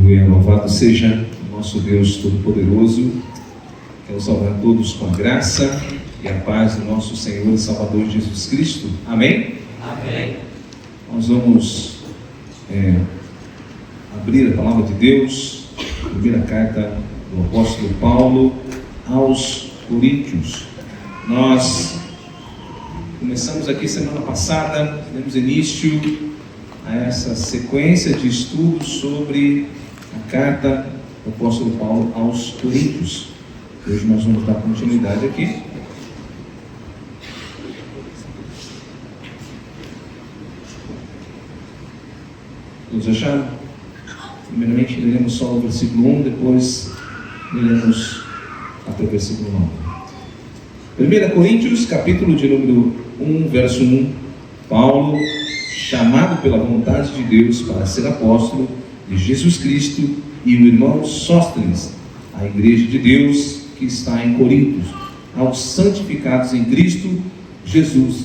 Aleluia, louvado seja o nosso Deus Todo-Poderoso, que nos salvar todos com a graça e a paz do nosso Senhor e Salvador Jesus Cristo. Amém? Amém. Nós vamos abrir a palavra de Deus, a primeira carta do apóstolo Paulo aos Coríntios. Nós começamos aqui semana passada, demos início a essa sequência de estudos sobre a carta do apóstolo Paulo aos Coríntios. Hoje nós vamos dar continuidade aqui. Todos acharam? Primeiramente leremos só o versículo 1, depois leremos até o versículo 9. 1 Coríntios, capítulo de número 1, verso 1. Paulo, chamado pela vontade de Deus para ser apóstolo de Jesus Cristo, e o irmão Sóstenes, a igreja de Deus que está em Corinto, aos santificados em Cristo Jesus,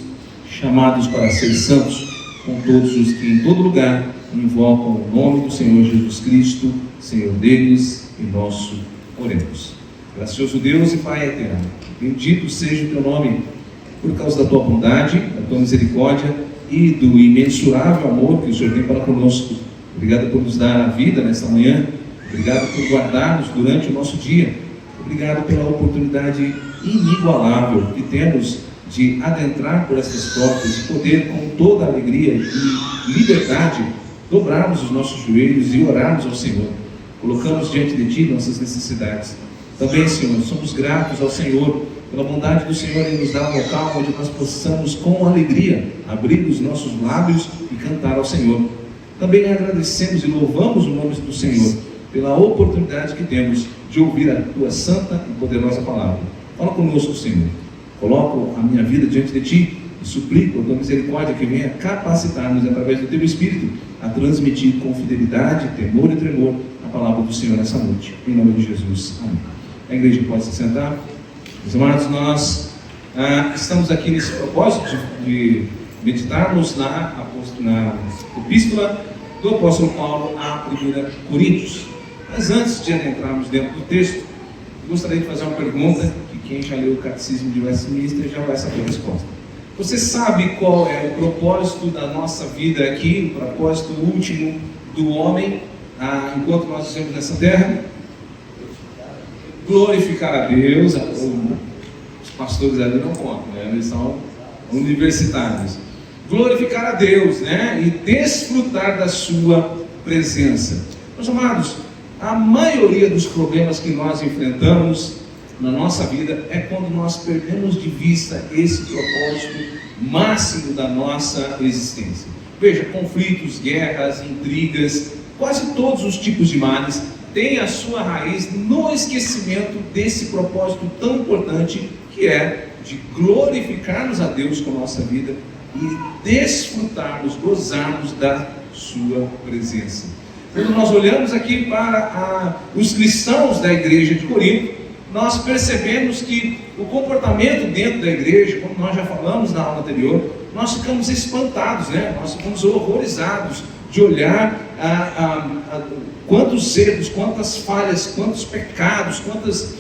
chamados para ser santos, com todos os que em todo lugar invocam o nome do Senhor Jesus Cristo, Senhor deles e nosso. Oremos. Gracioso Deus e Pai eterno, bendito seja o teu nome, por causa da tua bondade, da tua misericórdia e do imensurável amor que o Senhor tem para conosco. Obrigado por nos dar a vida nesta manhã, obrigado por guardar-nos durante o nosso dia, obrigado pela oportunidade inigualável que temos de adentrar por essas portas e poder, com toda a alegria e liberdade, dobrarmos os nossos joelhos e orarmos ao Senhor. Colocamos diante de Ti nossas necessidades. Também, Senhor, somos gratos ao Senhor pela bondade do Senhor em nos dar um local onde nós possamos, com alegria, abrir os nossos lábios e cantar ao Senhor. Também agradecemos e louvamos o nome do Senhor pela oportunidade que temos de ouvir a Tua santa e poderosa palavra. Fala conosco, Senhor. Coloco a minha vida diante de Ti e suplico a Tua misericórdia que venha capacitar-nos, através do Teu Espírito, a transmitir com fidelidade, temor e tremor a palavra do Senhor nessa noite. Em nome de Jesus. Amém. A igreja pode se sentar. Meus amados, nós estamos aqui nesse propósito de meditarmos na epístola do apóstolo Paulo a 1 Coríntios. Mas antes de adentrarmos dentro do texto, eu gostaria de fazer uma pergunta que quem já leu o Catecismo de Westminster já vai saber a resposta. Você sabe qual é o propósito da nossa vida aqui, o propósito último do homem, enquanto nós vivemos nessa terra? Glorificar a Deus. Os pastores ali não contam, né? Eles são universitários. Glorificar a Deus, né? E desfrutar da sua presença. Meus amados, a maioria dos problemas que nós enfrentamos na nossa vida é quando nós perdemos de vista esse propósito máximo da nossa existência. Veja, conflitos, guerras, intrigas, quase todos os tipos de males têm a sua raiz no esquecimento desse propósito tão importante, que é de glorificarmos a Deus com a nossa vida e desfrutarmos, gozarmos da sua presença. Quando nós olhamos aqui para os cristãos da igreja de Corinto, nós percebemos que o comportamento dentro da igreja, como nós já falamos na aula anterior, nós ficamos espantados, né? Nós ficamos horrorizados de olhar quantos erros, quantas falhas, quantos pecados, quantos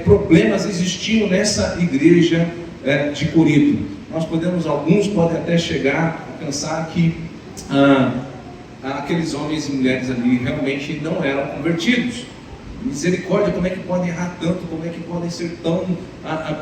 problemas existiam nessa igreja de Corinto. Alguns podem até chegar a pensar que aqueles homens e mulheres ali realmente não eram convertidos. Misericórdia, como é que podem errar tanto? Como é que podem ser tão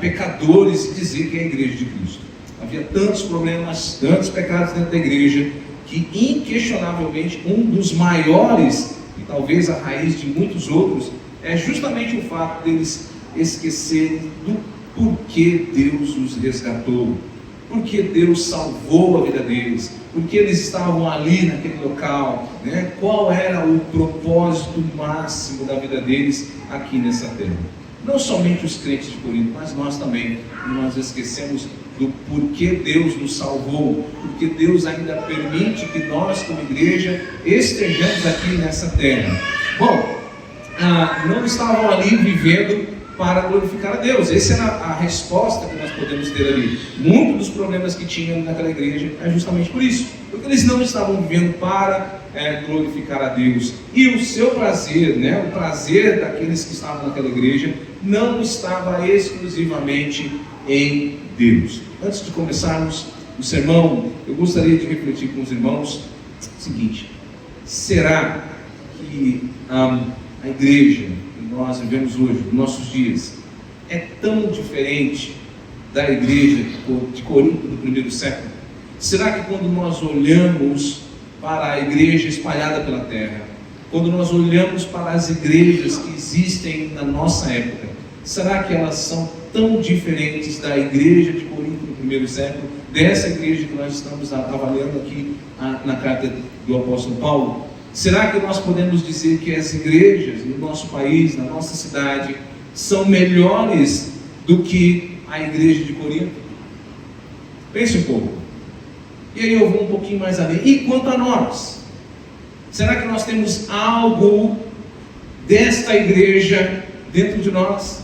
pecadores e dizer que é a igreja de Cristo? Havia tantos problemas, tantos pecados dentro da igreja, que inquestionavelmente um dos maiores, e talvez a raiz de muitos outros, é justamente o fato deles esquecerem do porquê Deus os resgatou, porque Deus salvou a vida deles, porque eles estavam ali naquele local, né? Qual era o propósito máximo da vida deles aqui nessa terra. Não somente os crentes de Corinto, mas nós também. Nós esquecemos do porquê Deus nos salvou, porque Deus ainda permite que nós, como igreja, estejamos aqui nessa terra. Bom, não estavam ali vivendo para glorificar a Deus. Essa era a resposta que nós podemos ter ali. Muitos dos problemas que tinham naquela igreja é justamente por isso, porque eles não estavam vivendo para glorificar a Deus, e o seu prazer, o prazer daqueles que estavam naquela igreja, não estava exclusivamente em Deus. Antes de começarmos o sermão, eu gostaria de refletir com os irmãos o seguinte: será que a igreja que nós vivemos hoje, nos nossos dias, é tão diferente da igreja de Corinto do primeiro século? Será que quando nós olhamos para a igreja espalhada pela terra, quando nós olhamos para as igrejas que existem na nossa época, será que elas são tão diferentes da igreja de Corinto no primeiro século, dessa igreja que nós estamos avaliando aqui na carta do apóstolo Paulo? Será que nós podemos dizer que as igrejas no nosso país, na nossa cidade, são melhores do que a igreja de Corinto? Pense um pouco. E aí eu vou um pouquinho mais além. E quanto a nós? Será que nós temos algo desta igreja dentro de nós?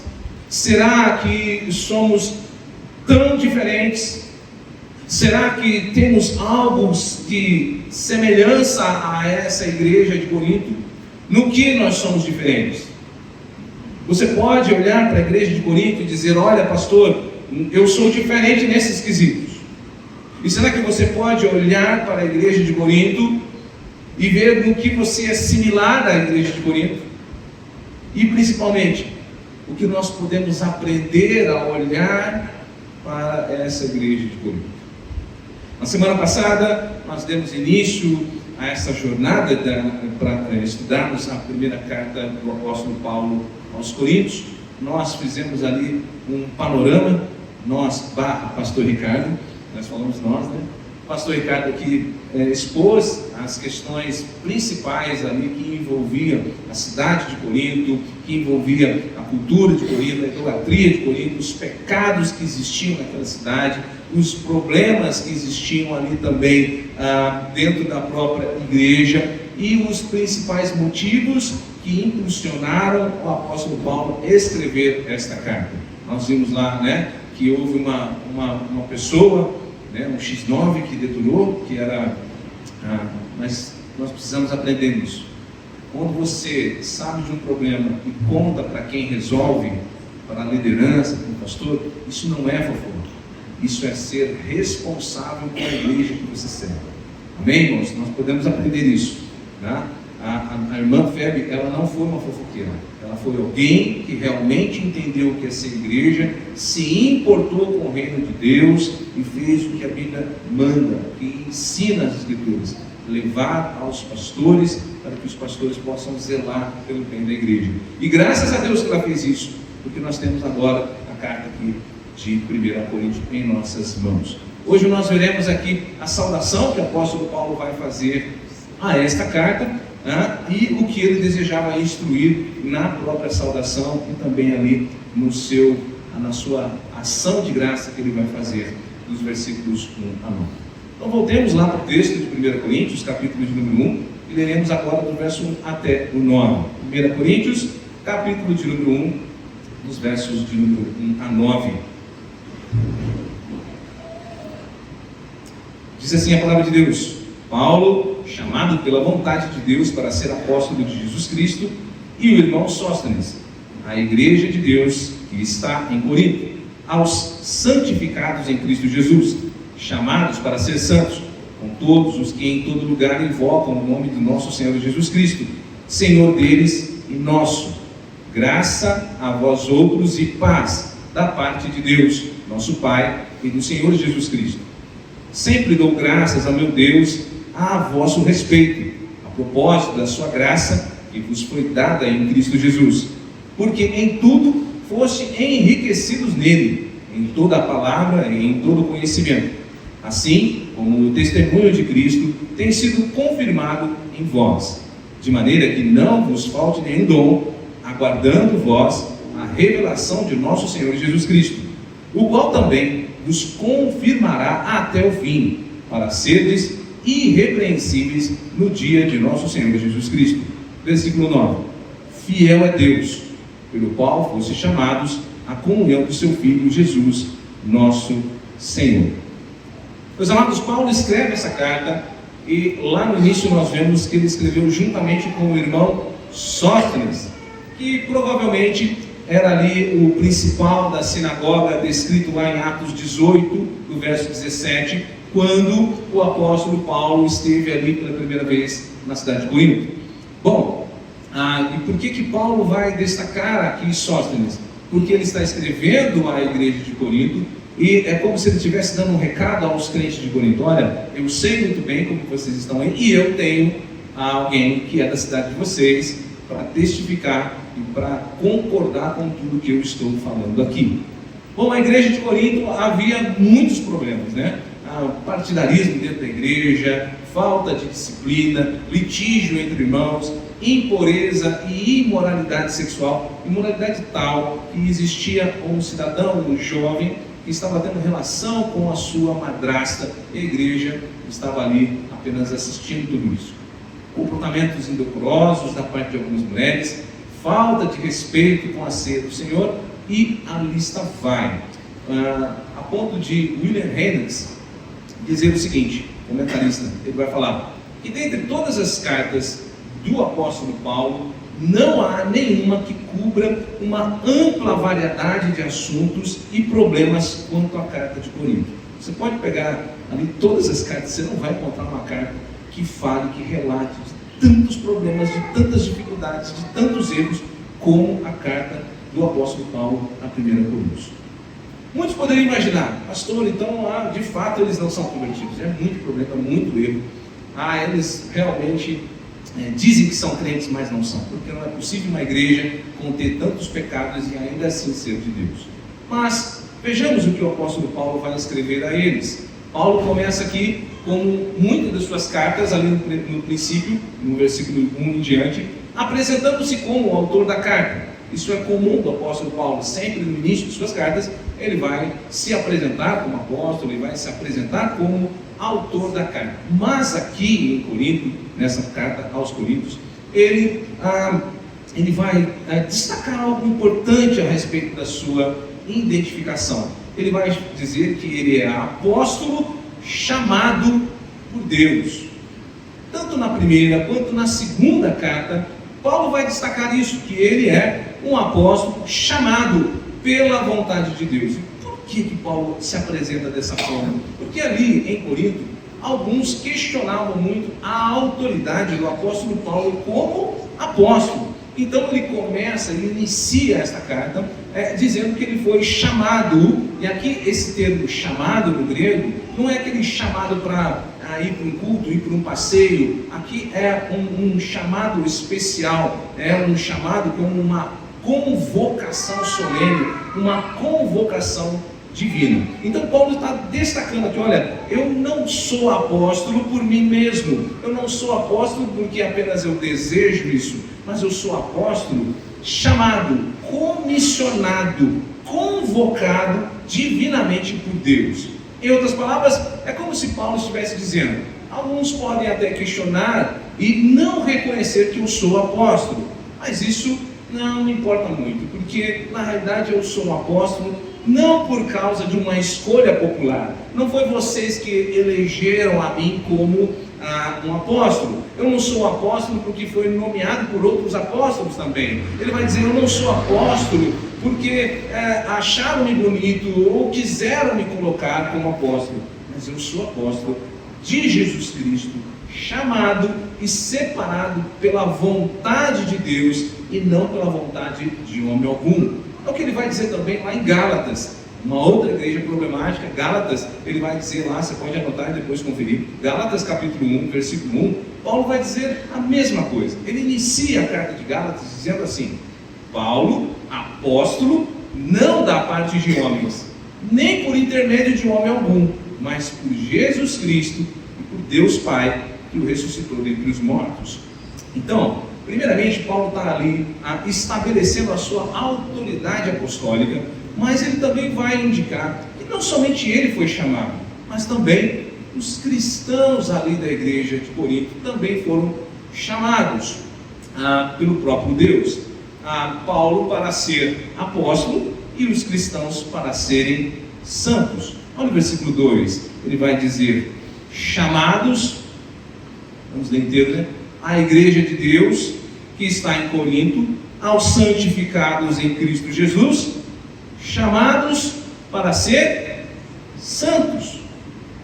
Será que somos tão diferentes? Será que temos algo de semelhança a essa igreja de Corinto? No que nós somos diferentes? Você pode olhar para a igreja de Corinto e dizer: olha, pastor, eu sou diferente nesses quesitos. E será que você pode olhar para a igreja de Corinto e ver no que você é similar à igreja de Corinto? E principalmente, o que nós podemos aprender a olhar para essa igreja de Corinto? Na semana passada, nós demos início a essa jornada para estudarmos a primeira carta do apóstolo Paulo aos Coríntios. Nós fizemos ali um panorama, pastor Ricardo. Nós falamos nós, O pastor Ricardo aqui expôs as questões principais ali que envolviam a cidade de Corinto, que envolvia a cultura de Corinto, a idolatria de Corinto, os pecados que existiam naquela cidade, os problemas que existiam ali também dentro da própria igreja, e os principais motivos que impulsionaram o apóstolo Paulo a escrever esta carta. Nós vimos lá, que houve uma pessoa, um X9 que detonou, mas nós precisamos aprender isso. Quando você sabe de um problema e conta para quem resolve, para a liderança, para o pastor, isso não é fofoca, isso é ser responsável com a igreja que você serve. Amém, irmãos? Nós podemos aprender isso. A irmã Febe, ela não foi uma fofoqueira, ela foi alguém que realmente entendeu o que é ser igreja, se importou com o reino de Deus e fez o que a Bíblia manda, que ensina as Escrituras, levar aos pastores, para que os pastores possam zelar pelo bem da igreja. E graças a Deus que ela fez isso, porque nós temos agora a carta aqui de 1 Coríntios em nossas mãos. Hoje nós veremos aqui a saudação que o apóstolo Paulo vai fazer a esta carta, e o que ele desejava instruir na própria saudação e também ali na sua ação de graça que ele vai fazer dos versículos 1 a 9. Então voltemos lá para o texto de 1 Coríntios, capítulo de número 1, e leremos agora do verso 1 até o 9. 1 Coríntios, capítulo de número 1, dos versos de número 1 a 9. Diz assim a palavra de Deus: Paulo, chamado pela vontade de Deus para ser apóstolo de Jesus Cristo, e o irmão Sóstenes, a igreja de Deus que está em Corinto, aos santificados em Cristo Jesus, chamados para ser santos, com todos os que em todo lugar invocam o nome do nosso Senhor Jesus Cristo, Senhor deles e nosso. Graça a vós outros e paz da parte de Deus, nosso Pai, e do Senhor Jesus Cristo. Sempre dou graças a meu Deus a vosso respeito, a propósito da sua graça que vos foi dada em Cristo Jesus, porque em tudo foste enriquecidos nele, em toda a palavra e em todo o conhecimento, assim como o testemunho de Cristo tem sido confirmado em vós, de maneira que não vos falte nenhum dom, aguardando vós a revelação de nosso Senhor Jesus Cristo, o qual também vos confirmará até o fim, para serdes irrepreensíveis no dia de nosso Senhor Jesus Cristo. Versículo 9: Fiel é Deus, pelo qual fossem chamados à comunhão do seu Filho Jesus, nosso Senhor. Meus amados, Paulo escreve essa carta e lá no início nós vemos que ele escreveu juntamente com o irmão Sóstenes, que provavelmente era ali o principal da sinagoga, descrito lá em Atos 18, do verso 17, quando o apóstolo Paulo esteve ali pela primeira vez na cidade de Corinto. Bom, e por que Paulo vai destacar aqui Sóstenes? Porque ele está escrevendo à igreja de Corinto, e é como se ele estivesse dando um recado aos crentes de Corinto: olha, eu sei muito bem como vocês estão aí, e eu tenho alguém que é da cidade de vocês para testificar e para concordar com tudo que eu estou falando aqui. Bom, a igreja de Corinto havia muitos problemas, né? Partidarismo dentro da igreja, falta de disciplina, litígio entre irmãos, impureza e imoralidade sexual, imoralidade tal que existia um cidadão, um jovem, que estava tendo relação com a sua madrasta, e a igreja estava ali apenas assistindo tudo isso. Comportamentos indecorosos da parte de algumas mulheres, falta de respeito com a ceia do Senhor, e a lista vai. A ponto de William Hendricks dizer o seguinte, comentarista, ele vai falar que dentre todas as cartas do apóstolo Paulo, não há nenhuma que cubra uma ampla variedade de assuntos e problemas quanto à carta de Corinto. Você pode pegar ali todas as cartas, você não vai encontrar uma carta que fale, que relate de tantos problemas, de tantas dificuldades, de tantos erros, como a carta do apóstolo Paulo a 1 Coríntios. Muitos poderiam imaginar, pastor, então de fato eles não são convertidos, é muito problema, muito erro, eles realmente dizem que são crentes, mas não são, porque não é possível uma igreja conter tantos pecados e ainda assim ser de Deus. Mas vejamos o que o apóstolo Paulo vai escrever a eles. Paulo começa aqui, como muitas das suas cartas, ali no princípio, no versículo 1 em diante, apresentando-se como o autor da carta. Isso é comum do apóstolo Paulo, sempre no início de suas cartas, ele vai se apresentar como apóstolo, ele vai se apresentar como autor da carta. Mas aqui em Corinto, nessa carta aos Coríntios, ele vai destacar algo importante a respeito da sua identificação. Ele vai dizer que ele é apóstolo chamado por Deus. Tanto na primeira quanto na segunda carta, Paulo vai destacar isso, que ele é um apóstolo chamado pela vontade de Deus. E por que Paulo se apresenta dessa forma? Porque ali em Corinto, alguns questionavam muito a autoridade do apóstolo Paulo como apóstolo. Então ele inicia esta carta dizendo que ele foi chamado, e aqui esse termo chamado no grego, não é aquele chamado para ir para um culto, ir para um passeio, aqui é um chamado especial, é um chamado como uma convocação solene, uma convocação divina. Então Paulo está destacando aqui, olha, eu não sou apóstolo por mim mesmo, eu não sou apóstolo porque apenas eu desejo isso, mas eu sou apóstolo chamado, comissionado, convocado divinamente por Deus. Em outras palavras, é como se Paulo estivesse dizendo, alguns podem até questionar e não reconhecer que eu sou apóstolo, mas isso não importa muito, porque na realidade eu sou um apóstolo não por causa de uma escolha popular. Não foi vocês que elegeram a mim como um apóstolo. Eu não sou apóstolo porque foi nomeado por outros apóstolos também. Ele vai dizer, eu não sou apóstolo porque acharam-me bonito ou quiseram me colocar como apóstolo. Mas eu sou apóstolo de Jesus Cristo, chamado e separado pela vontade de Deus e não pela vontade de homem algum. É o que ele vai dizer também lá em Gálatas, uma outra igreja problemática. Gálatas, ele vai dizer lá, você pode anotar e depois conferir, Gálatas capítulo 1, versículo 1, Paulo vai dizer a mesma coisa. Ele inicia a carta de Gálatas dizendo assim, Paulo, apóstolo, não da parte de homens, nem por intermédio de homem algum, mas por Jesus Cristo e por Deus Pai, que o ressuscitou dentre os mortos. Então, primeiramente, Paulo está ali estabelecendo a sua autoridade apostólica, mas ele também vai indicar que não somente ele foi chamado, mas também os cristãos ali da igreja de Corinto também foram chamados pelo próprio Deus. a Paulo para ser apóstolo e os cristãos para serem santos. Olha o versículo 2, ele vai dizer: chamados, vamos ler inteiro, né? A igreja de Deus que está em Corinto, aos santificados em Cristo Jesus, chamados para ser santos,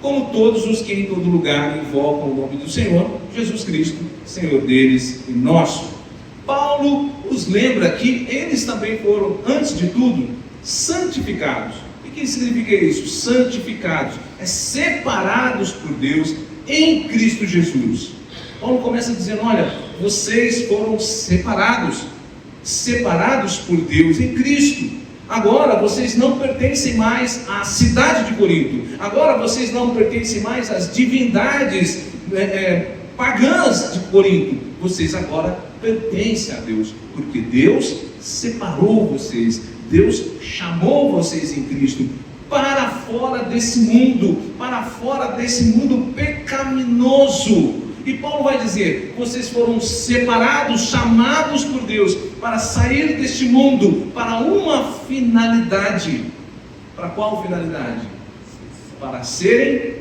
como todos os que em todo lugar invocam o nome do Senhor Jesus Cristo, Senhor deles e nosso. Paulo os lembra que eles também foram, antes de tudo, santificados. O que significa isso? Santificados é separados por Deus em Cristo Jesus. Paulo começa dizendo: olha, vocês foram separados por Deus em Cristo. Agora vocês não pertencem mais à cidade de Corinto. Agora vocês não pertencem mais às divindades pagãs de Corinto. Vocês agora pertencem a Deus, porque Deus separou vocês. Deus chamou vocês em Cristo para fora desse mundo pecaminoso. E Paulo vai dizer: vocês foram separados, chamados por Deus para sair deste mundo para uma finalidade. Para qual finalidade? Para serem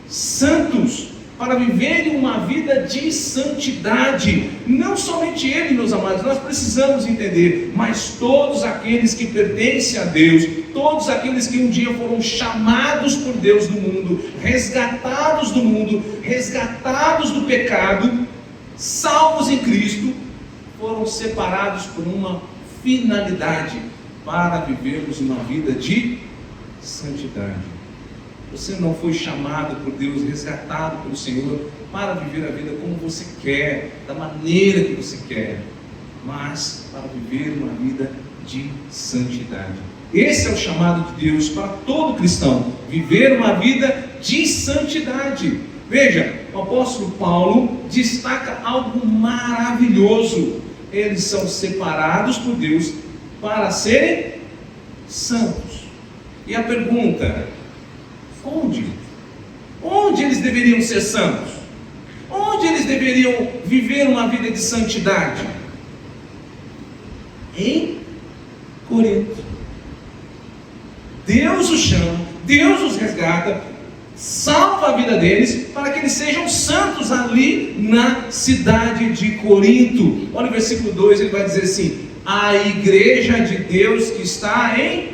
santos, para viverem uma vida de santidade. Não somente ele, meus amados, nós precisamos entender, mas todos aqueles que pertencem a Deus, todos aqueles que um dia foram chamados por Deus do mundo, resgatados do mundo, resgatados do pecado, salvos em Cristo, foram separados por uma finalidade, para vivermos uma vida de santidade. Você não foi chamado por Deus, resgatado pelo Senhor, para viver a vida como você quer, da maneira que você quer, mas para viver uma vida de santidade. Esse é o chamado de Deus para todo cristão, viver uma vida de santidade. Veja, o apóstolo Paulo destaca algo maravilhoso: eles são separados por Deus para serem santos. E a pergunta: onde eles deveriam ser santos? Onde eles deveriam viver uma vida de santidade? Em Corinto. Deus os chama, Deus os resgata, salva a vida deles para que eles sejam santos ali na cidade de Corinto. Olha o versículo 2, ele vai dizer assim: a igreja de Deus que está em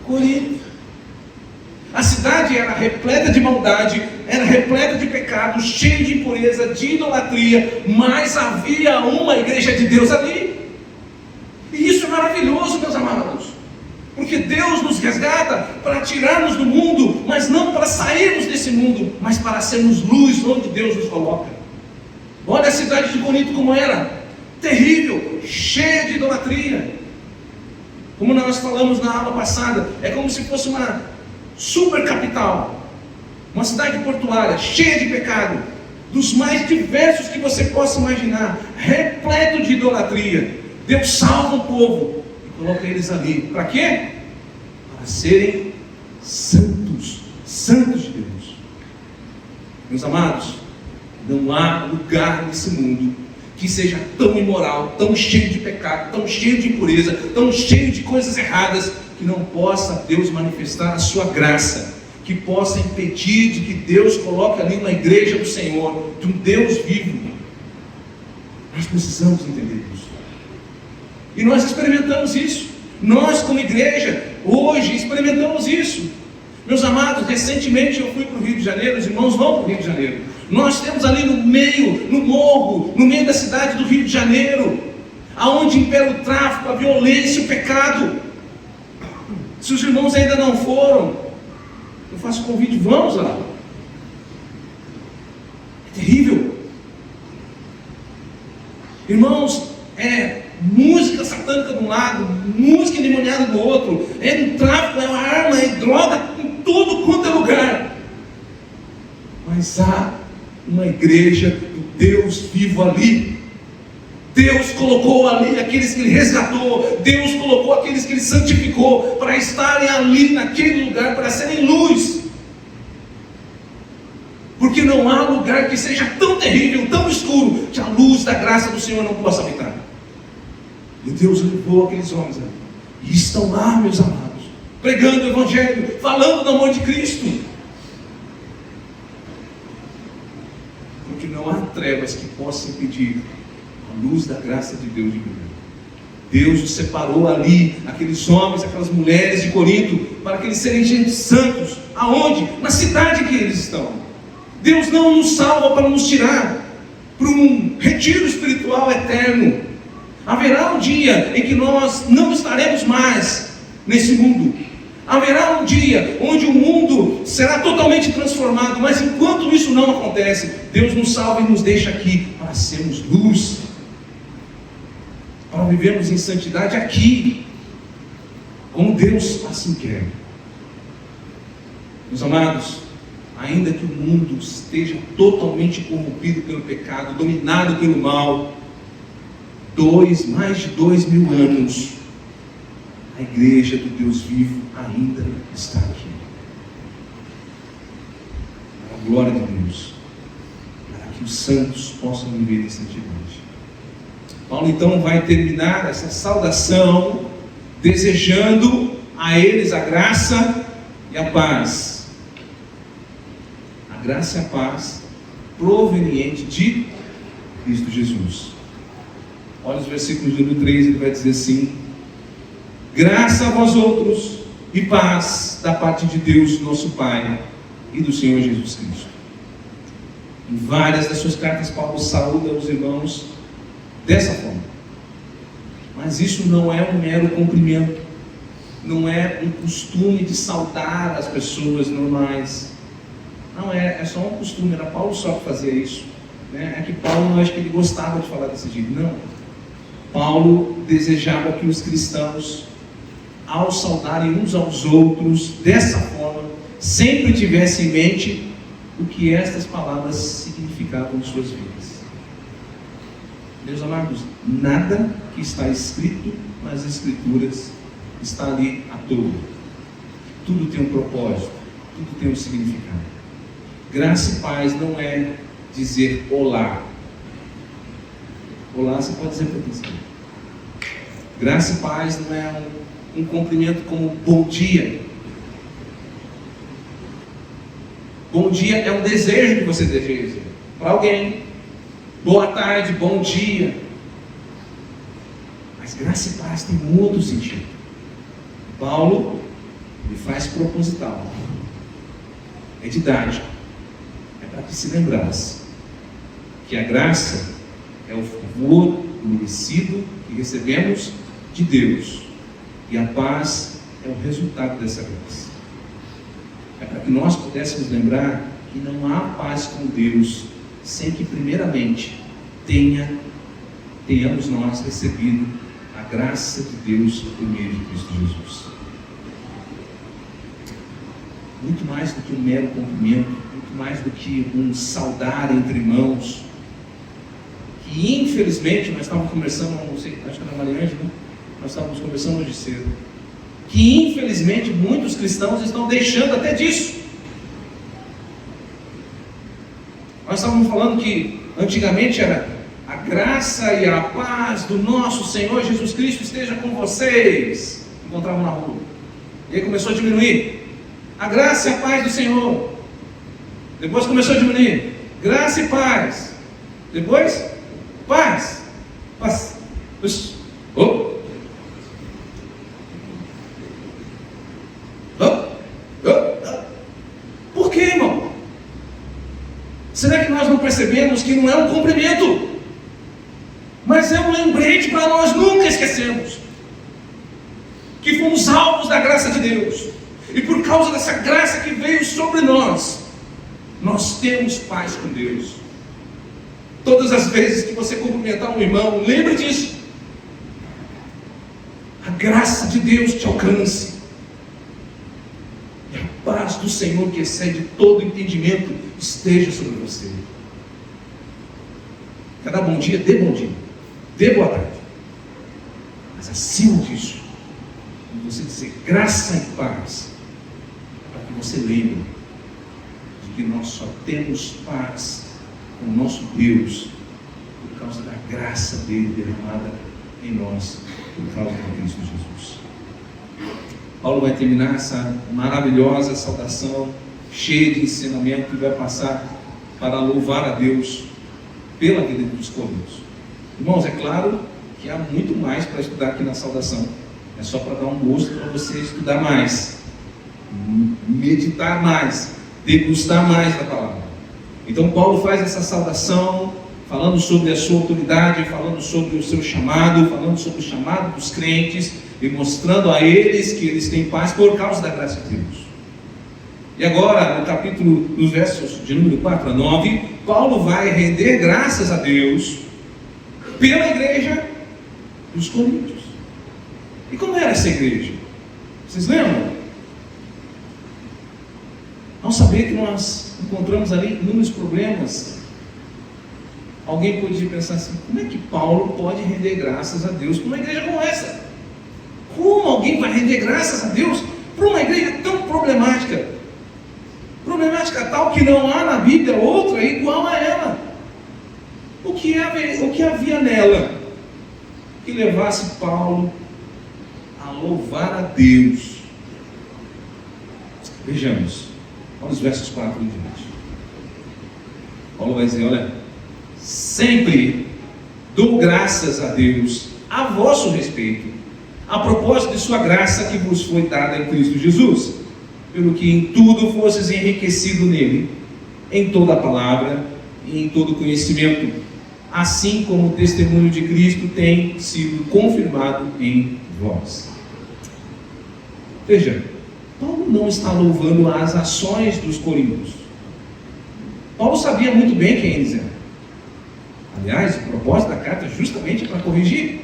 Corinto. A cidade era repleta de maldade, era repleta de pecado, cheia de impureza, de idolatria, mas havia uma igreja de Deus ali. E isso é maravilhoso, meus amados, porque Deus nos resgata para tirarmos do mundo, mas não para sairmos desse mundo, mas para sermos luz onde Deus nos coloca. Olha a cidade de Corinto como era: terrível, cheia de idolatria. Como nós falamos na aula passada, é como se fosse uma super capital, uma cidade portuária, cheia de pecado, dos mais diversos que você possa imaginar, repleto de idolatria. Deus salva o povo e coloca eles ali, para quê? Para serem santos, santos de Deus. Meus amados, não há lugar nesse mundo que seja tão imoral, tão cheio de pecado, tão cheio de impureza, tão cheio de coisas erradas, que não possa Deus manifestar a sua graça, que possa impedir de que Deus coloque ali uma igreja do Senhor, de um Deus vivo. Nós precisamos entender isso. E nós experimentamos isso. Nós, como igreja, hoje experimentamos isso. Meus amados, recentemente eu fui para o Rio de Janeiro, os irmãos vão para o Rio de Janeiro. Nós temos ali no meio, no morro, no meio da cidade do Rio de Janeiro, aonde impera o tráfico, a violência, o pecado. Se os irmãos ainda não foram, eu faço convite, vamos lá. É terrível. Irmãos, é música satânica de um lado, música endemoniada do outro, é um tráfico, é uma arma, é droga, em tudo quanto é lugar. Mas há uma igreja do Deus vivo ali. Deus colocou ali aqueles que Ele resgatou, Deus colocou aqueles que Ele santificou, para estarem ali naquele lugar, para serem luz. Porque não há lugar que seja tão terrível, tão escuro, que a luz da graça do Senhor não possa habitar. E Deus levou aqueles homens ali. E estão lá, meus amados, pregando o Evangelho, falando do amor de Cristo. Porque não há trevas que possam impedir a luz da graça de Deus de brilhar. Deus os separou ali, aqueles homens, aquelas mulheres de Corinto, para que eles serem gente santos. Aonde? Na cidade que eles estão. Deus não nos salva para nos tirar para um retiro espiritual eterno. Haverá um dia em que nós não estaremos mais nesse mundo. Haverá um dia onde o mundo será totalmente transformado. Mas enquanto isso não acontece, Deus nos salva e nos deixa aqui para sermos luz, para vivermos em santidade aqui, como Deus assim quer. Meus amados, ainda que o mundo esteja totalmente corrompido pelo pecado, dominado pelo mal, mais de 2000 anos, a igreja do Deus vivo ainda está aqui. Para a glória de Deus, para que os santos possam viver em santidade. Paulo então vai terminar essa saudação desejando a eles a graça e a paz. A graça e a paz proveniente de Cristo Jesus. Olha os versículos de número 3, ele vai dizer assim: graça a vós outros e paz da parte de Deus, nosso Pai, e do Senhor Jesus Cristo. Em várias das suas cartas, Paulo saúda os irmãos dessa forma. Mas isso não é um mero cumprimento, não é um costume de saudar as pessoas normais. Não é só um costume. Era Paulo só que fazia isso, né? É que Paulo, não acho que ele gostava de falar desse jeito. Não. Paulo desejava que os cristãos, ao saudarem uns aos outros dessa forma, sempre tivessem em mente o que estas palavras significavam em suas vidas. Meus amados, nada que está escrito nas Escrituras está ali à toa. Tudo tem um propósito, tudo tem um significado. Graça e paz não é dizer olá. Olá você pode dizer para você. Graça e paz não é um cumprimento como bom dia. Bom dia é um desejo que você deseja para alguém. Boa tarde, bom dia. Mas graça e paz tem um outro sentido. Paulo, ele faz proposital. É didático. É para que se lembrasse que a graça é o favor merecido que recebemos de Deus. E a paz é o resultado dessa graça. É para que nós pudéssemos lembrar que não há paz com Deus sem que primeiramente tenhamos nós recebido a graça de Deus por meio de Cristo Jesus. Muito mais do que um mero cumprimento, muito mais do que um saudar entre irmãos, que infelizmente nós estávamos conversando, não sei, acho que era Mariângela, né? Nós estávamos conversando hoje cedo, que infelizmente muitos cristãos estão deixando até disso. Nós estávamos falando que antigamente era a graça e a paz do nosso Senhor Jesus Cristo esteja com vocês. Encontravam na rua. E aí começou a diminuir. A graça e a paz do Senhor. Depois começou a diminuir. Graça e paz. Depois, paz. Paz. Oh. Por que, irmão? Será que nós não percebemos que não é um cumprimento, mas é um lembrete para nós nunca esquecermos que fomos alvos da graça de Deus, e por causa dessa graça que veio sobre nós, nós temos paz com Deus. Todas as vezes que você cumprimentar um irmão, lembre disso. A graça de Deus te alcance, e a paz do Senhor, que excede todo entendimento, esteja sobre você. Cada bom dia, dê boa tarde. Mas acima disso, quando você dizer graça e paz, para que você lembre de que nós só temos paz com o nosso Deus por causa da graça dele derramada em nós por causa de Cristo Jesus. Paulo vai terminar essa maravilhosa saudação, cheia de ensinamento, e vai passar para louvar a Deus pela vida dos coríntios. Irmãos, é claro que há muito mais para estudar aqui na saudação. É só para dar um gosto para você estudar mais, meditar mais, degustar mais da palavra. Então Paulo faz essa saudação, falando sobre a sua autoridade, falando sobre o seu chamado, falando sobre o chamado dos crentes, e mostrando a eles que eles têm paz por causa da graça de Deus. E agora, no capítulo, nos versos de número 4 a 9, Paulo vai render graças a Deus pela igreja dos coríntios. E como era essa igreja? Vocês lembram? Ao saber que nós encontramos ali inúmeros problemas, alguém podia pensar assim: como é que Paulo pode render graças a Deus para uma igreja como essa? Como alguém vai render graças a Deus para uma igreja tão problemática? Problemática tal que não há na Bíblia outra igual a ela. O que havia nela que levasse Paulo a louvar a Deus? Vejamos, olha os versos 4 e diante. Paulo vai dizer: olha, sempre dou graças a Deus a vosso respeito, a propósito de sua graça que vos foi dada em Cristo Jesus, pelo que em tudo fostes enriquecido nele, em toda a palavra e em todo conhecimento, assim como o testemunho de Cristo tem sido confirmado em vós. Veja, Paulo não está louvando as ações dos coríntios. Paulo sabia muito bem quem eles eram. Aliás, o propósito da carta é justamente para corrigir.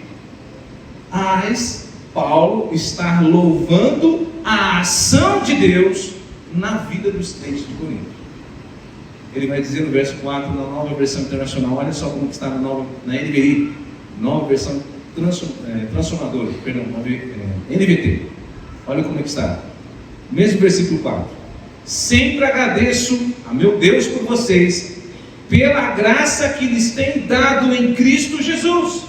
Mas Paulo está louvando a ação de Deus na vida dos crentes de Corinto. Ele vai dizer no verso 4, na nova versão internacional, olha só como está na NVI, nova versão transformadora, perdão, NVT. Olha como é que está. Mesmo versículo 4. Sempre agradeço a meu Deus por vocês, pela graça que lhes tem dado em Cristo Jesus.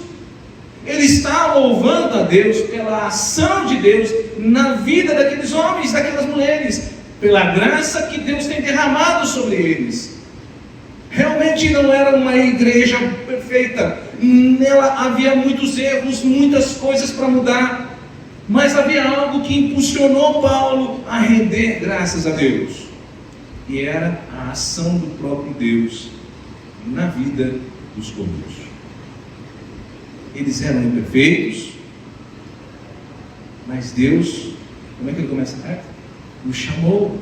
Ele está louvando a Deus pela ação de Deus na vida daqueles homens, daquelas mulheres, pela graça que Deus tem derramado sobre eles. Realmente não era uma igreja perfeita, nela havia muitos erros, muitas coisas para mudar, mas havia algo que impulsionou Paulo a render graças a Deus, e era a ação do próprio Deus na vida dos coríntios. Eles eram imperfeitos, mas Deus, como é que ele começa a carta? Os chamou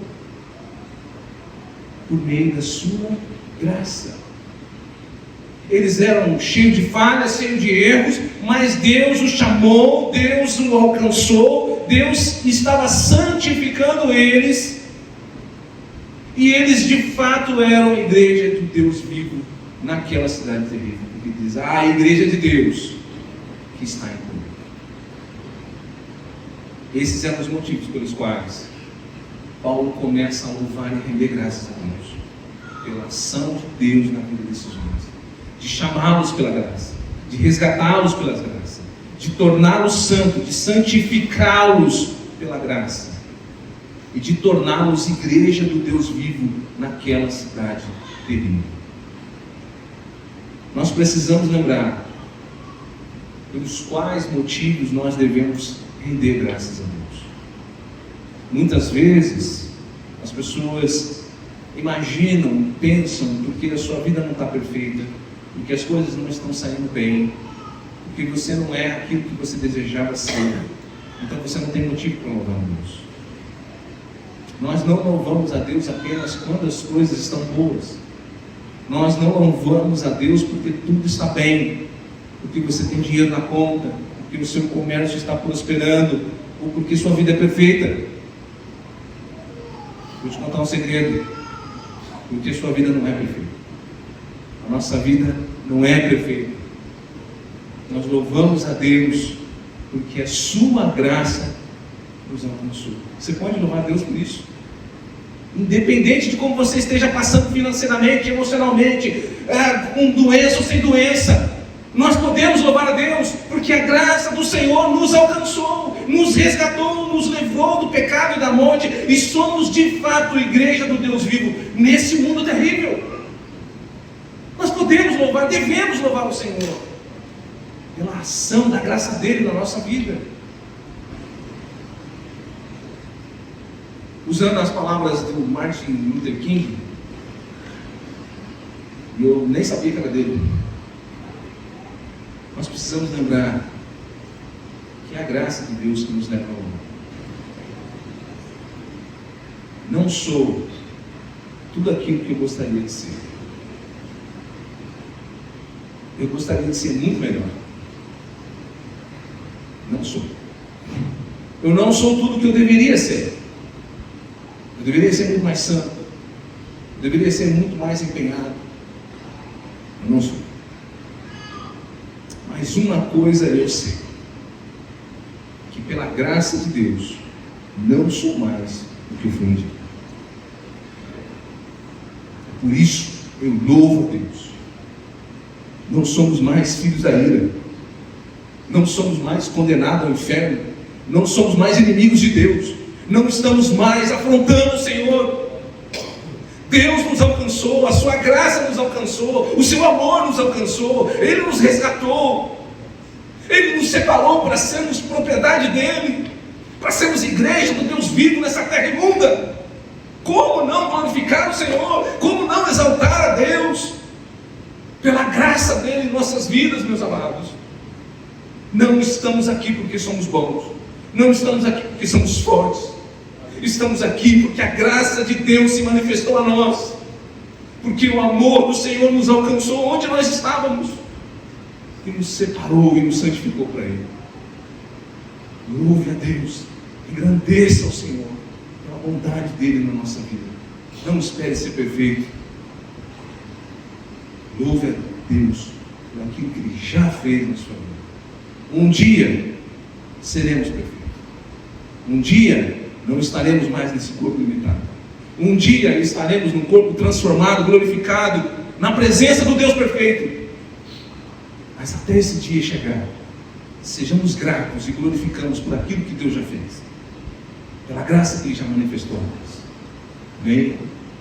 por meio da sua graça. Eles eram cheios de falhas, cheios de erros, mas Deus os chamou, Deus os alcançou, Deus estava santificando eles, e eles de fato eram a igreja do Deus vivo naquela cidade terrível, porque diz: a igreja de Deus que está em Corinto. Esses eram os motivos pelos quais Paulo começa a louvar e render graças a Deus pela ação de Deus na vida desses homens, de chamá-los pela graça, de resgatá-los pela graça, de torná-los santos, de santificá-los pela graça e de torná-los igreja do Deus vivo naquela cidade terrível. Nós precisamos lembrar pelos quais motivos nós devemos render graças a Deus. Muitas vezes as pessoas imaginam, pensam, porque a sua vida não está perfeita, porque as coisas não estão saindo bem, porque você não é aquilo que você desejava ser, então você não tem motivo para louvar a Deus. Nós não louvamos a Deus apenas quando as coisas estão boas. Nós não louvamos a Deus porque tudo está bem, porque você tem dinheiro na conta, porque o seu comércio está prosperando, ou porque sua vida é perfeita. Vou te contar um segredo: porque sua vida não é perfeita. A nossa vida não é perfeita. Nós louvamos a Deus porque a sua graça nos alcançou. Você pode louvar a Deus por isso, independente de como você esteja passando financeiramente, emocionalmente, com doença ou sem doença. Nós podemos louvar a Deus porque a graça do Senhor nos alcançou, nos resgatou, nos levou do pecado e da morte, e somos de fato igreja do Deus vivo nesse mundo terrível. Nós podemos louvar, devemos louvar o Senhor pela ação da graça dele na nossa vida. Usando as palavras do Martin Luther King, e eu nem sabia que era dele, nós precisamos lembrar que é a graça de Deus que nos leva ao mundo. Não sou tudo aquilo que eu gostaria de ser. Eu gostaria de ser muito melhor. Não sou. Eu não sou tudo o que eu deveria ser. Eu deveria ser muito mais santo. Eu deveria ser muito mais empenhado. Eu não sou. Mas uma coisa eu sei, que pela graça de Deus, não sou mais o que eu fui um dia. Por isso, eu louvo a Deus. Não somos mais filhos da ira. Não somos mais condenados ao inferno. Não somos mais inimigos de Deus. Não estamos mais afrontando o Senhor. Deus nos alcançou, a sua graça nos alcançou, o seu amor nos alcançou, Ele nos resgatou, Ele nos separou para sermos propriedade dEle, para sermos igreja do Deus vivo nessa terra imunda. Como não glorificar o Senhor? Como não exaltar a Deus? Pela graça dEle em nossas vidas, meus amados. Não estamos aqui porque somos bons, não estamos aqui porque somos fortes. Estamos aqui porque a graça de Deus se manifestou a nós, porque o amor do Senhor nos alcançou onde nós estávamos e nos separou e nos santificou para Ele. Louve a Deus, engrandeça ao Senhor pela bondade dEle na nossa vida. Não espere ser perfeito. Louve a Deus por aquilo que Ele já fez na sua vida. Um dia seremos perfeitos. Um dia não estaremos mais nesse corpo limitado. Um dia estaremos num corpo transformado, glorificado, na presença do Deus perfeito. Mas até esse dia chegar, sejamos gratos e glorificamos por aquilo que Deus já fez, pela graça que Ele já manifestou a nós. Amém?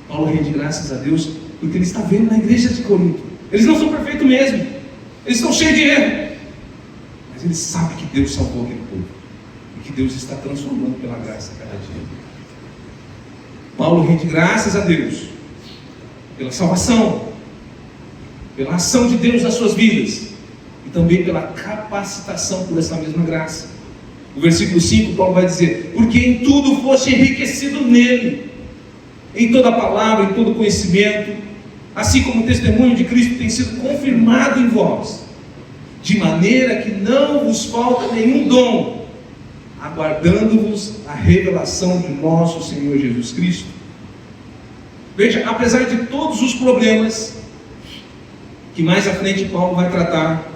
Paulo rende graças a Deus porque ele está vendo na igreja de Corinto. Eles não são perfeitos mesmo, eles estão cheios de erro, mas ele sabe que Deus salvou aquele povo, que Deus está transformando pela graça a cada dia. Paulo rende graças a Deus pela salvação, pela ação de Deus nas suas vidas e também pela capacitação por essa mesma graça. No versículo 5, Paulo vai dizer: porque em tudo foste enriquecido nele, em toda palavra, em todo conhecimento, assim como o testemunho de Cristo tem sido confirmado em vós, de maneira que não vos falta nenhum dom, aguardando-vos a revelação de nosso Senhor Jesus Cristo. Veja, apesar de todos os problemas que mais à frente Paulo vai tratar,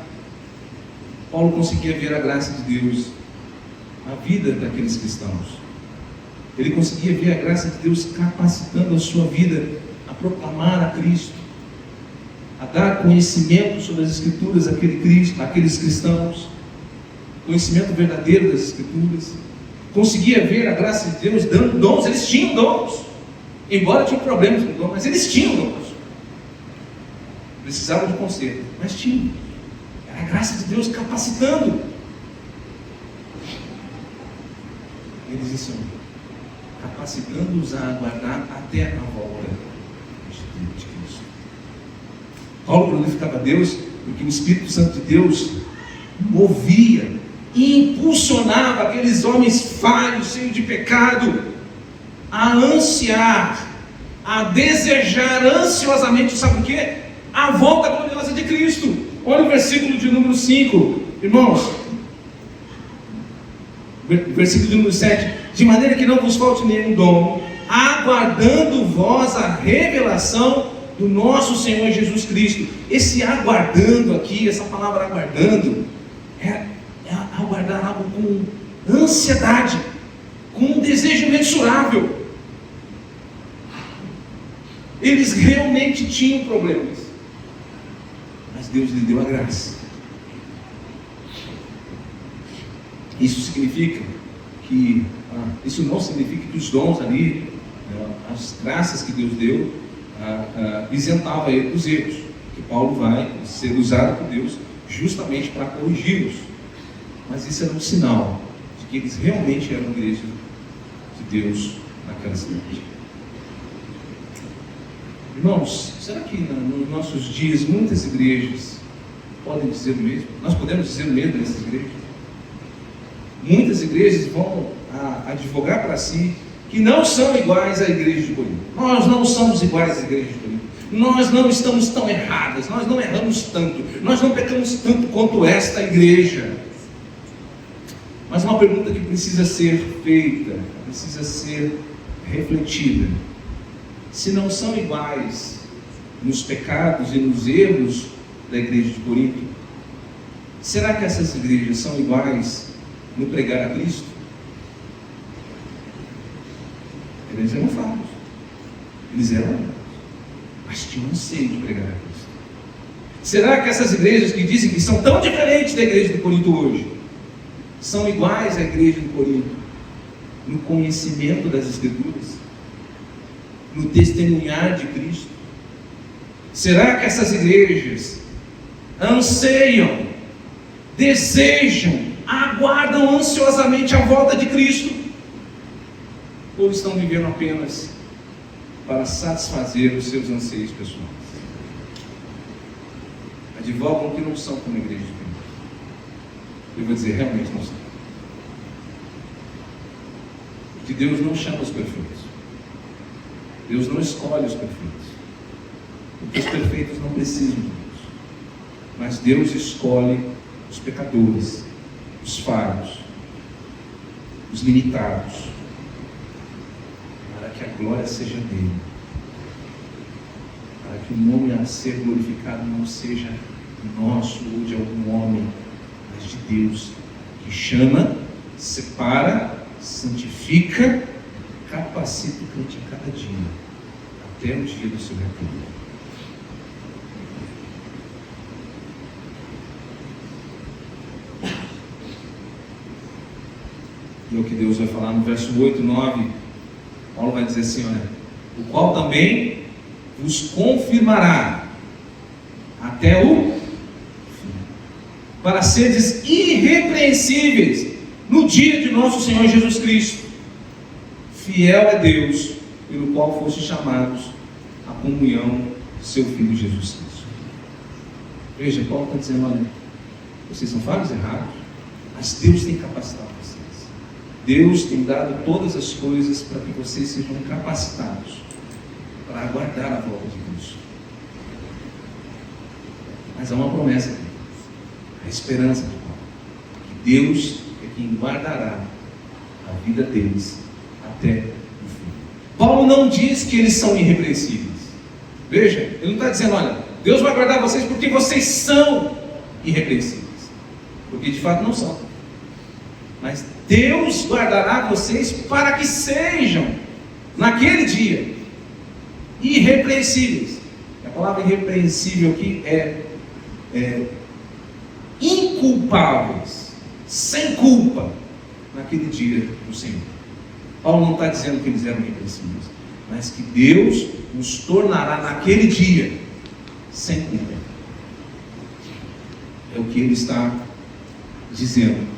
Paulo conseguia ver a graça de Deus na vida daqueles cristãos. Ele conseguia ver a graça de Deus capacitando a sua vida a proclamar a Cristo, a dar conhecimento sobre as Escrituras àqueles cristãos, conhecimento verdadeiro das Escrituras. Conseguia ver a graça de Deus dando dons. Eles tinham dons, embora tinham problemas com dons, mas eles tinham dons. Precisavam de conselho, mas tinham. Era a graça de Deus capacitando. Eles estão capacitando-os a aguardar até a volta de Cristo. Paulo glorificava a Deus porque o Espírito Santo de Deus movia e impulsionava aqueles homens falhos, cheios de pecado, a ansiar, a desejar ansiosamente, sabe o que? A volta gloriosa de Cristo. Olha o versículo de número 5, irmãos. Versículo de número 7: de maneira que não vos falte nenhum dom, aguardando vós a revelação do nosso Senhor Jesus Cristo. Esse aguardando aqui, essa palavra aguardando, é aguardar algo com ansiedade, com um desejo imensurável. Eles realmente tinham problemas, mas Deus lhe deu a graça Isso significa que, isso não significa que os dons ali, as graças que Deus deu, isentava ele dos erros, que Paulo vai ser usado por Deus justamente para corrigi-los. Mas isso era um sinal de que eles realmente eram a igreja de Deus naquela cidade. Irmãos, será que nos nossos dias muitas igrejas podem dizer o mesmo? Nós podemos dizer o mesmo nessas igrejas? Muitas igrejas vão advogar para si que não são iguais à igreja de Corinto. Nós não somos iguais à igreja de Corinto. Nós não estamos tão erradas, nós não erramos tanto, nós não pecamos tanto quanto esta igreja. Mas uma pergunta que precisa ser feita, precisa ser refletida: se não são iguais nos pecados e nos erros da igreja de Corinto, será que essas igrejas são iguais no pregar a Cristo? Eles eram falhos, eles eram, mas tinham anseio de pregar a Cristo. Será que essas igrejas que dizem que são tão diferentes da igreja de Corinto hoje, são iguais à igreja de Corinto no conhecimento das Escrituras, no testemunhar de Cristo? Será que essas igrejas anseiam, desejam, aguardam ansiosamente a volta de Cristo? Ou estão vivendo apenas para satisfazer os seus anseios pessoais? Advogam que não são como a igreja de Cristo. Eu vou dizer, realmente não são. Porque Deus não chama os perfeitos. Deus não escolhe os perfeitos. Porque os perfeitos não precisam de Deus. Mas Deus escolhe os pecadores, os falhos, os limitados, para que a glória seja dele, para que o nome a ser glorificado não seja nosso ou de algum homem, mas de Deus, que chama, separa, santifica, capacita o crente a cada dia, até o dia do seu retorno. E o que Deus vai falar no verso 8, 9, Paulo vai dizer assim, olha: o qual também vos confirmará até o fim, para seres irrepreensíveis no dia de nosso Senhor Jesus Cristo. Fiel é Deus, pelo qual fostes chamados à comunhão de seu Filho Jesus Cristo. Veja, Paulo está dizendo, olha, vocês são falhos, errados, mas Deus tem capacitado vocês. Deus tem dado todas as coisas para que vocês sejam capacitados para aguardar a volta de Cristo. Mas há uma promessa aqui, a esperança de Paulo, que Deus é quem guardará a vida deles até o fim. Paulo não diz que eles são irrepreensíveis. Veja, ele não está dizendo, olha, Deus vai guardar vocês porque vocês são irrepreensíveis, porque de fato não são. Mas Deus guardará vocês para que sejam, naquele dia, irrepreensíveis. A palavra irrepreensível aqui é inculpáveis, sem culpa, naquele dia do Senhor. Paulo não está dizendo que eles eram irrepreensíveis, mas que Deus os tornará naquele dia sem culpa. É o que ele está dizendo.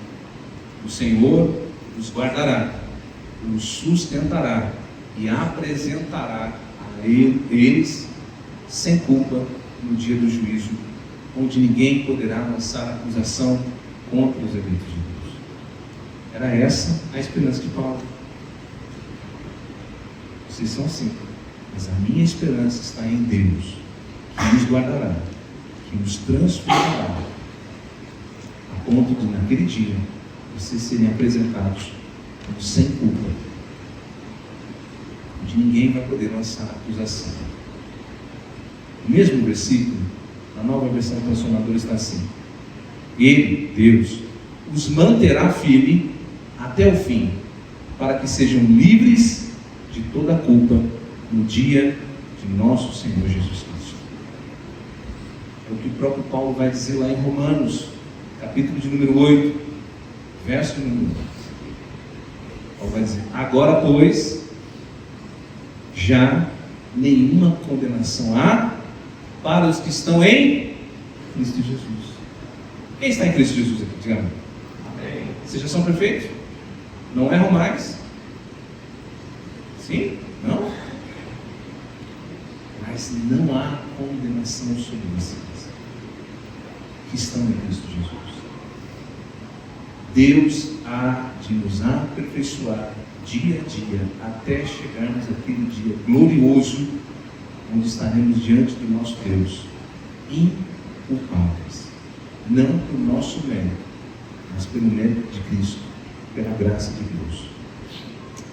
O Senhor os guardará, os sustentará e apresentará a eles sem culpa no dia do juízo, onde ninguém poderá lançar acusação contra os eleitos de Deus. Era essa a esperança de Paulo. Vocês são assim, mas a minha esperança está em Deus, que nos guardará, que nos transformará, a ponto de naquele dia vocês serem apresentados como sem culpa, onde ninguém vai poder lançar acusação. O mesmo versículo, na Nova Versão Transformadora, está assim: Ele, Deus, os manterá firme até o fim, para que sejam livres de toda a culpa no dia de nosso Senhor Jesus Cristo. É o que o próprio Paulo vai dizer lá em Romanos, capítulo de número 8. Verso número 1. Paulo vai dizer: agora, pois, já nenhuma condenação há para os que estão em Cristo Jesus. Quem está em Cristo Jesus aqui? Diga amém. Amém. Vocês já são perfeitos? Não erram mais? Sim? Não? Mas não há condenação sobre vocês que estão em Cristo Jesus. Deus há de nos aperfeiçoar dia a dia, até chegarmos àquele dia glorioso, onde estaremos diante do nosso Deus, inculpáveis, não por nosso mérito, mas pelo mérito de Cristo, pela graça de Deus.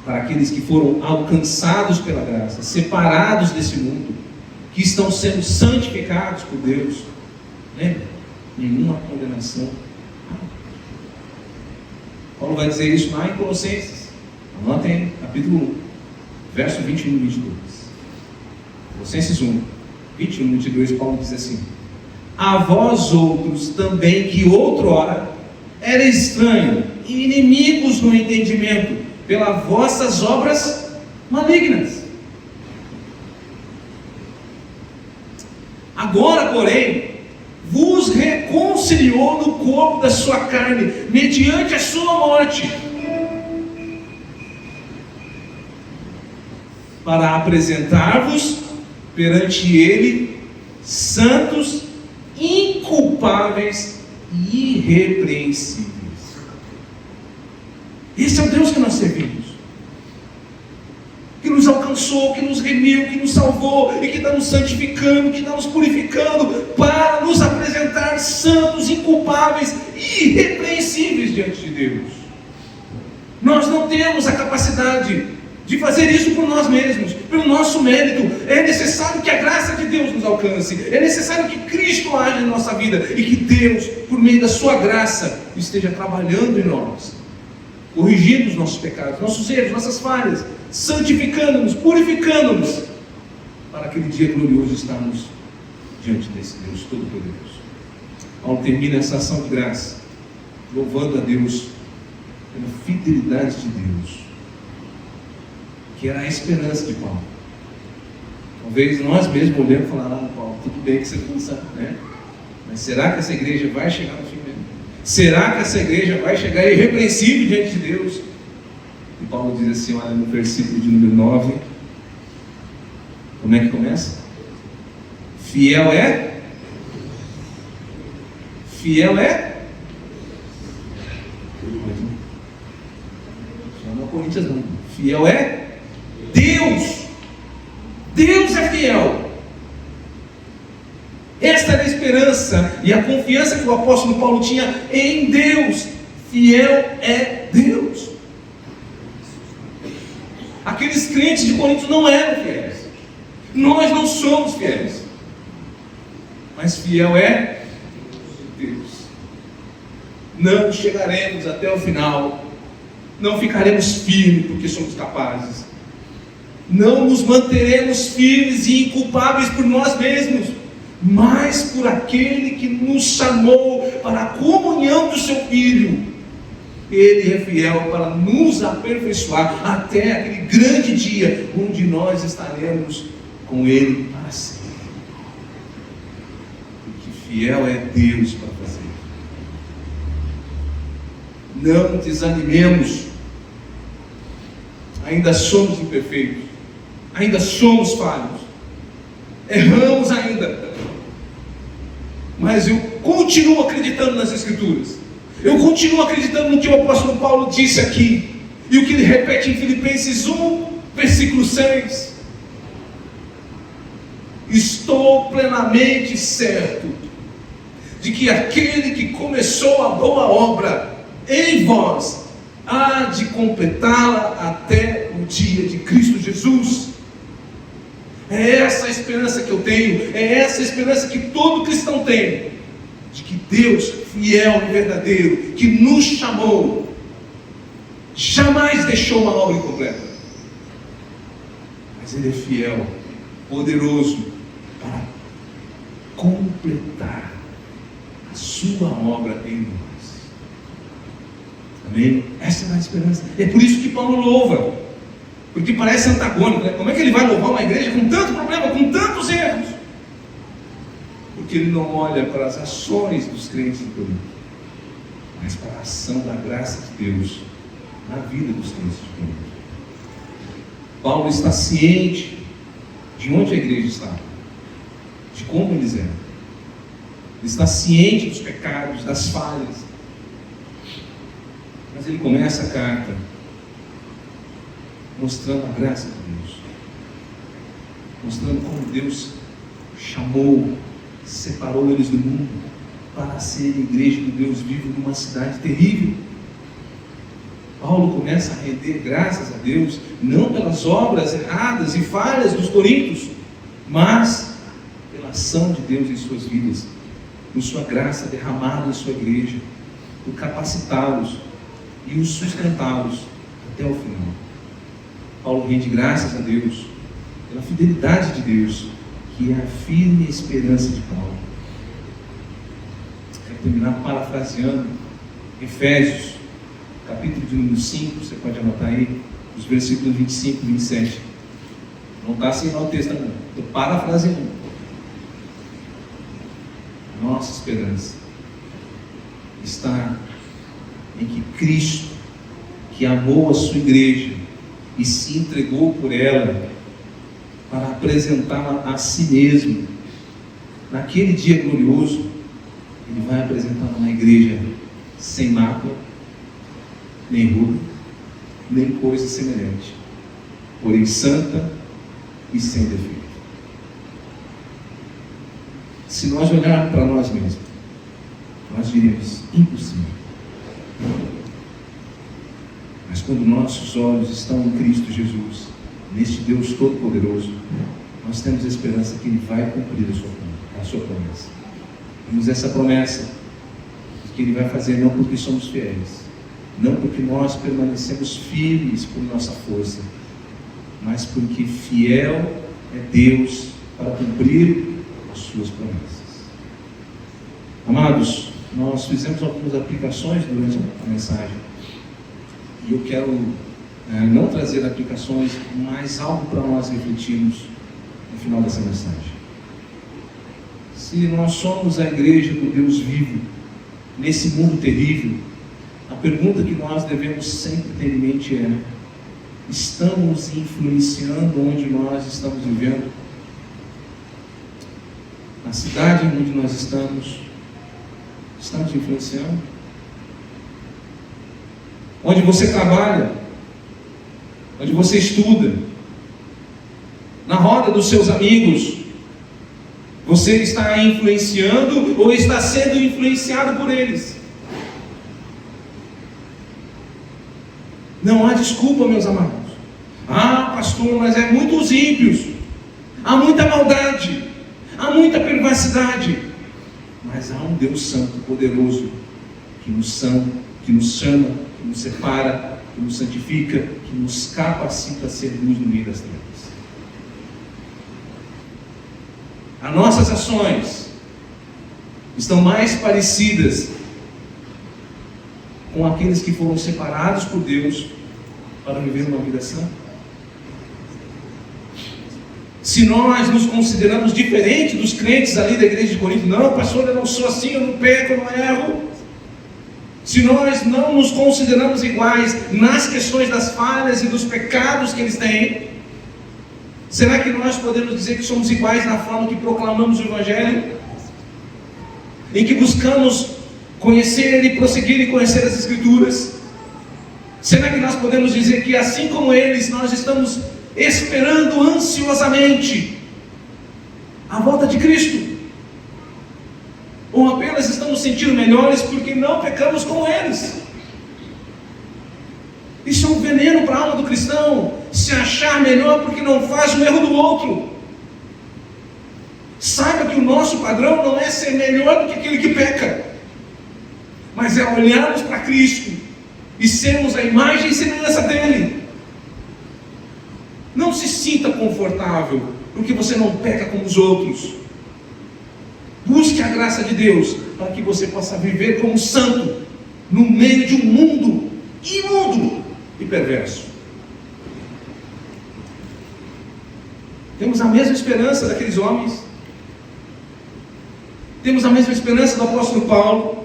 Para aqueles que foram alcançados pela graça, separados desse mundo, que estão sendo santificados por Deus, nenhuma condenação. Paulo vai dizer isso lá em Colossenses. Anotem, capítulo 1, verso 21 e 22. Colossenses 1, 21 e 22, Paulo diz assim: a vós outros também que outrora eram estranhos e inimigos no entendimento, pelas vossas obras malignas. Agora, porém, vos reconciliou no corpo da sua carne, mediante a sua morte, para apresentar-vos perante Ele santos, inculpáveis e irrepreensíveis. Esse é o Deus que nós servimos, que nos alcançou, que nos remiu, que nos salvou e que está nos santificando, que está nos purificando para nos apresentar santos, inculpáveis e irrepreensíveis diante de Deus. Nós não temos a capacidade de fazer isso por nós mesmos, pelo nosso mérito. É necessário que a graça de Deus nos alcance, é necessário que Cristo age em nossa vida e que Deus, por meio da sua graça, esteja trabalhando em nós, corrigindo os nossos pecados, nossos erros, nossas falhas, santificando-nos, purificando-nos, para aquele dia glorioso estarmos diante desse Deus Todo-Poderoso. Paulo termina essa ação de graça, louvando a Deus pela fidelidade de Deus, que era a esperança de Paulo. Talvez nós mesmos olhamos e falamos: Paulo, tudo bem que você pensa, né? Mas será que essa igreja vai chegar no fim mesmo? Será que essa igreja vai chegar irrepreensível diante de Deus? E Paulo diz assim, olha, no versículo de número 9, como é que começa? Fiel é? Fiel é? Não é Coríntios não. Fiel é? Deus! Deus é fiel. Esta era a esperança e a confiança que o apóstolo Paulo tinha em Deus. Fiel é Deus. Aqueles crentes de Corinto não eram fiéis. Nós não somos fiéis. Mas fiel é Deus. Não chegaremos até o final. Não ficaremos firmes porque somos capazes. Não nos manteremos firmes e inculpáveis por nós mesmos, mas por aquele que nos chamou para a comunhão do seu Filho. Ele é fiel para nos aperfeiçoar até aquele grande dia onde nós estaremos com Ele para sempre. Porque fiel é Deus para fazer. Não desanimemos. Ainda somos imperfeitos. Ainda somos falhos. Erramos ainda. Mas eu continuo acreditando nas Escrituras. Eu continuo acreditando no que o apóstolo Paulo disse aqui. E o que ele repete em Filipenses 1, versículo 6. Estou plenamente certo de que aquele que começou a boa obra em vós há de completá-la até o dia de Cristo Jesus. É essa a esperança que eu tenho, é essa a esperança que todo cristão tem, de que Deus, fiel e verdadeiro, que nos chamou, jamais deixou uma obra incompleta. Mas Ele é fiel, poderoso, para completar a sua obra em nós. Amém? Essa é a esperança. É por isso que Paulo louva, porque parece antagônico, né? Como é que ele vai louvar uma igreja com tanto problema, com tantos erros? Porque ele não olha para as ações dos crentes de Corinto, mas para a ação da graça de Deus na vida dos crentes de Corinto. Paulo está ciente de onde a igreja está, de como eles eram. Ele está ciente dos pecados, das falhas. Mas ele começa a carta mostrando a graça de Deus, mostrando como Deus chamou, separou eles do mundo para serem igreja do Deus vivo numa cidade terrível. Paulo começa a render graças a Deus, não pelas obras erradas e falhas dos coríntios, mas pela ação de Deus em suas vidas, por sua graça derramada em sua igreja, por capacitá-los e os sustentá-los até o final. Paulo rende graças a Deus pela fidelidade de Deus, que é a firme esperança de Paulo. Quero terminar parafraseando Efésios, capítulo de número 5, você pode anotar aí, os versículos 25 e 27. Não está assim no texto, não. Estou parafraseando. Nossa esperança está em que Cristo, que amou a sua igreja e se entregou por ela para apresentá-la a si mesmo, naquele dia glorioso, Ele vai apresentar uma igreja sem mácula, nem ruga, nem coisa semelhante, porém santa e sem defeito. Se nós olharmos para nós mesmos, nós diríamos: impossível. Mas quando nossos olhos estão em Cristo Jesus, neste Deus Todo-Poderoso, nós temos a esperança que Ele vai cumprir a sua promessa. Temos essa promessa de que Ele vai fazer não porque somos fiéis, não porque nós permanecemos firmes por nossa força, mas porque fiel é Deus para cumprir as suas promessas. Amados, nós fizemos algumas aplicações durante a mensagem, e eu quero não trazer aplicações, mas algo para nós refletirmos no final dessa mensagem. Se nós somos a igreja do Deus vivo nesse mundo terrível, a pergunta que nós devemos sempre ter em mente é: estamos influenciando onde nós estamos vivendo? Na cidade onde nós estamos influenciando? Onde você trabalha, onde você estuda, na roda dos seus amigos, você está influenciando ou está sendo influenciado por eles? Não há desculpa, meus amados. Ah, pastor, mas é muitos ímpios, há muita maldade, há muita perversidade. Mas há um Deus santo, poderoso, que nos chama, que nos separa, que nos santifica, que nos capacita a ser luz no meio das trevas. As nossas ações estão mais parecidas com aqueles que foram separados por Deus para viver uma vida santa? Se nós nos consideramos diferentes dos crentes ali da igreja de Corinto, não, pastor, eu não sou assim, eu não peco, eu não erro. Se nós não nos consideramos iguais nas questões das falhas e dos pecados que eles têm, será que nós podemos dizer que somos iguais na forma que proclamamos o Evangelho? Em que buscamos conhecer e prosseguir em conhecer as Escrituras? Será que nós podemos dizer que, assim como eles, nós estamos esperando ansiosamente a volta de Cristo? Ou apenas estamos sentindo melhores porque não pecamos com eles? Isso é um veneno para a alma do cristão, se achar melhor porque não faz o erro do outro. Saiba que o nosso padrão não é ser melhor do que aquele que peca, mas é olharmos para Cristo e sermos a imagem e semelhança dele. Não se sinta confortável porque você não peca como os outros. Busque a graça de Deus para que você possa viver como santo no meio de um mundo imundo e perverso. Temos a mesma esperança daqueles homens. Temos a mesma esperança do apóstolo Paulo.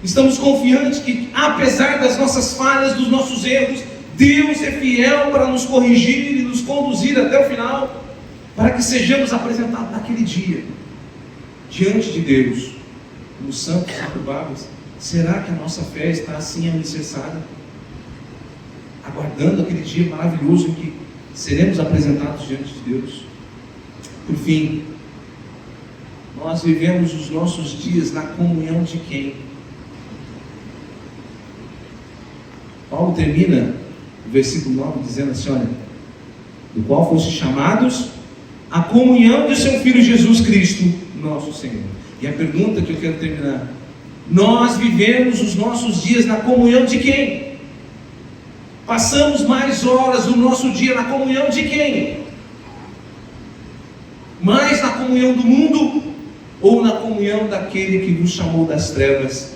Estamos confiantes que, apesar das nossas falhas, dos nossos erros, Deus é fiel para nos corrigir e nos conduzir até o final, para que sejamos apresentados naquele dia, diante de Deus, como santos e culpáveis. Será que a nossa fé está assim alicerçada, aguardando aquele dia maravilhoso em que seremos apresentados diante de Deus? Por fim, nós vivemos os nossos dias na comunhão de quem? Paulo termina o versículo 9 dizendo assim, olha, do qual foste chamados à comunhão de seu Filho Jesus Cristo, nosso Senhor. E a pergunta que eu quero terminar: nós vivemos os nossos dias na comunhão de quem? Passamos mais horas do nosso dia na comunhão de quem? Mais na comunhão do mundo ou na comunhão daquele que nos chamou das trevas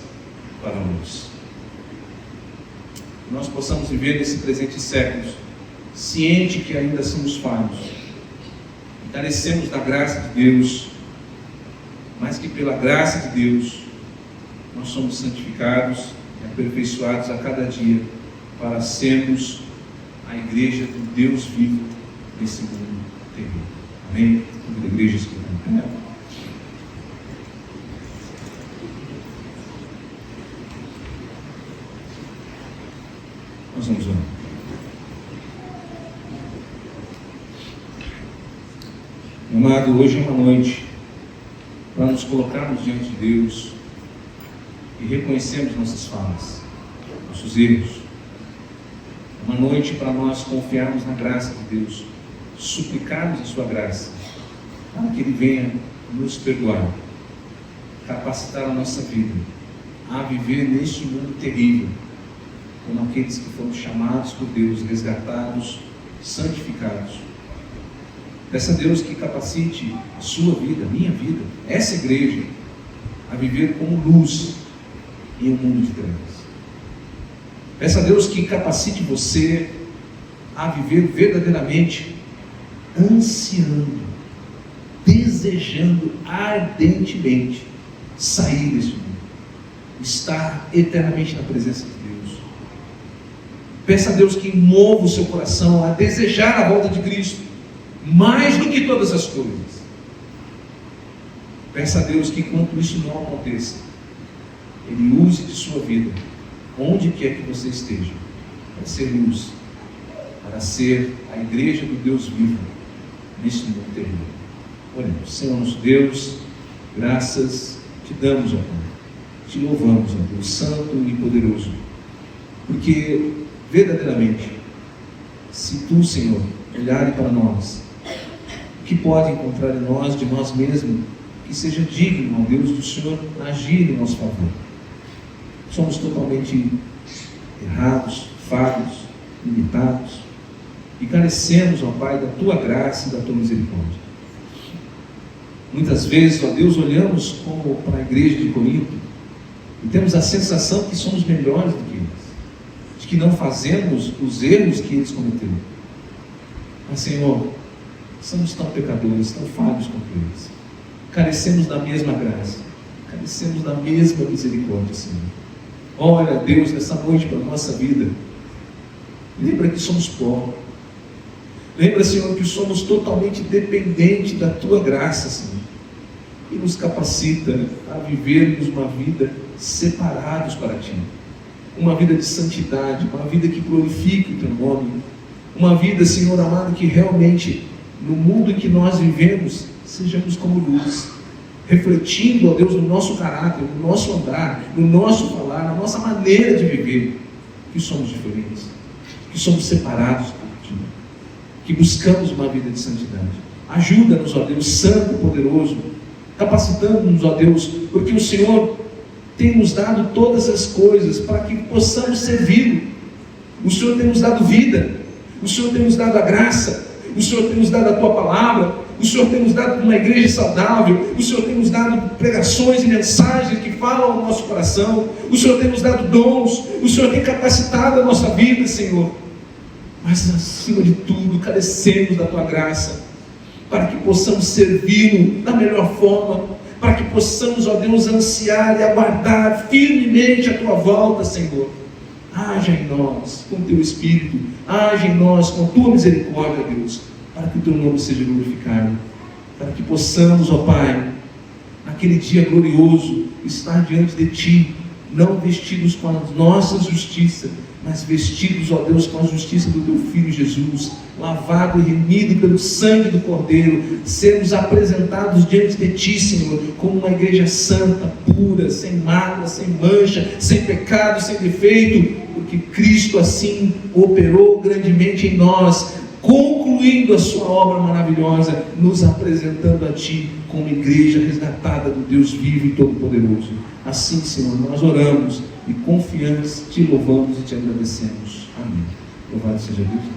para a luz? Nós possamos viver nesse presente século ciente que ainda somos falhos, que carecemos da graça de Deus, mas que pela graça de Deus nós somos santificados e aperfeiçoados a cada dia para sermos a igreja do Deus vivo nesse mundo terrível. Amém? Toda a igreja escutando. Nós vamos orar. Amado, hoje é uma noite para nos colocarmos diante de Deus e reconhecermos nossas falhas, nossos erros. Uma noite para nós confiarmos na graça de Deus, suplicarmos a sua graça, para que Ele venha nos perdoar, capacitar a nossa vida a viver neste mundo terrível, como aqueles que foram chamados por Deus, resgatados, santificados. Peça a Deus que capacite a sua vida, a minha vida, essa igreja, a viver como luz em um mundo de trevas. Peça a Deus que capacite você a viver verdadeiramente ansiando, desejando ardentemente sair deste mundo, estar eternamente na presença de Deus. Peça a Deus que mova o seu coração a desejar a volta de Cristo mais do que todas as coisas. Peça a Deus que, enquanto isso não aconteça, Ele use de sua vida, onde quer que você esteja, para ser luz, para ser a igreja do Deus vivo neste mundo terrível. Oremos. Senhor nosso Deus, graças te damos, ó Pai, te louvamos, ó Deus santo e poderoso, porque verdadeiramente, se tu, Senhor, olhares para nós, o que pode encontrar em nós, de nós mesmos, que seja digno, ó Deus, do Senhor agir em nosso favor. Somos totalmente errados, falhos, limitados, e carecemos, ó Pai, da Tua graça e da Tua misericórdia. Muitas vezes, ó Deus, olhamos como para a igreja de Corinto e temos a sensação que somos melhores do que eles, de que não fazemos os erros que eles cometeram. Mas, Senhor, somos tão pecadores, tão falhos como eles. Carecemos da mesma graça, carecemos da mesma misericórdia, Senhor. Olha, Deus, nessa noite para a nossa vida, lembra que somos pó. Lembra, Senhor, que somos totalmente dependentes da Tua graça, Senhor, e nos capacita a vivermos uma vida separados para Ti, uma vida de santidade, uma vida que glorifique o Teu nome, uma vida, Senhor amado, que realmente no mundo em que nós vivemos sejamos como luz, refletindo, ó Deus, no nosso caráter, no nosso andar, no nosso falar, na nossa maneira de viver, que somos diferentes, que somos separados por Ti, que buscamos uma vida de santidade. Ajuda-nos, ó Deus santo e poderoso, capacitando-nos, ó Deus, porque o Senhor tem nos dado todas as coisas para que possamos servi-lo. O Senhor tem nos dado vida, o Senhor tem nos dado a graça, o Senhor tem nos dado a Tua palavra, o Senhor tem nos dado uma igreja saudável, o Senhor tem nos dado pregações e mensagens que falam ao nosso coração, o Senhor tem nos dado dons, o Senhor tem capacitado a nossa vida, Senhor. Mas acima de tudo, carecemos da Tua graça, para que possamos servi-lo da melhor forma, para que possamos, ó Deus, ansiar e aguardar firmemente a Tua volta, Senhor. Haja em nós com o Teu Espírito, haja em nós com a Tua misericórdia, Deus, para que o Teu nome seja glorificado, para que possamos, ó Pai, naquele dia glorioso, estar diante de Ti, não vestidos com a nossa justiça, mas vestidos, ó Deus, com a justiça do Teu Filho Jesus, lavado e remido pelo sangue do Cordeiro, sermos apresentados diante de Ti, Senhor, como uma igreja santa, pura, sem mácula, sem mancha, sem pecado, sem defeito, porque Cristo assim operou grandemente em nós, concluindo a Sua obra maravilhosa, nos apresentando a Ti como igreja resgatada do Deus vivo e todo-poderoso. Assim, Senhor, nós oramos e confiantes Te louvamos e Te agradecemos. Amém. Louvado seja Deus.